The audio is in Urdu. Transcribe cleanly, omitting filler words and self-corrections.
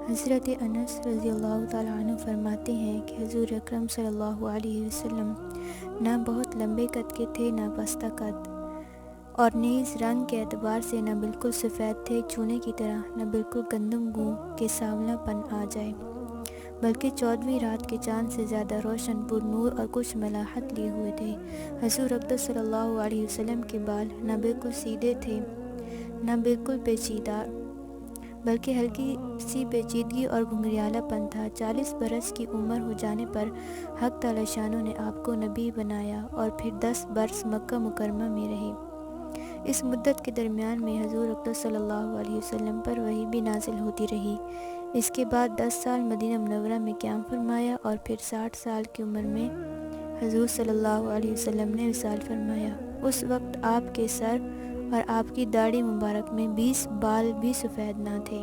حضرت انس رضی اللہ تعالیٰ عنہ فرماتے ہیں کہ حضور اکرم صلی اللہ علیہ وسلم نہ بہت لمبے قد کے تھے نہ پستہ قد، اور نیز رنگ کے اعتبار سے نہ بالکل سفید تھے چونے کی طرح، نہ بالکل گندم گوں کہ سانولا پن آ جائے، بلکہ 14ویں رات کے چاند سے زیادہ روشن پر نور اور کچھ ملاحت لیے ہوئے تھے۔ حضور اقدس صلی اللہ علیہ وسلم کے بال نہ بالکل سیدھے تھے نہ بالکل پیچیدہ، بلکہ ہلکی سی پیچیدگی اور گھنگریالا پن تھا۔ 40 برس کی عمر ہو جانے پر حق تعالی شانہ نے آپ کو نبی بنایا اور پھر 10 برس مکہ مکرمہ میں رہے۔ اس مدت کے درمیان میں حضور اقدس صلی اللہ علیہ وسلم پر وحی بھی نازل ہوتی رہی۔ اس کے بعد 10 سال مدینہ منورہ میں قیام فرمایا اور پھر 60 سال کی عمر میں حضور صلی اللہ علیہ وسلم نے وصال فرمایا۔ اس وقت آپ کے سر اور آپ کی داڑھی مبارک میں 20 بال بھی سفید نہ تھے۔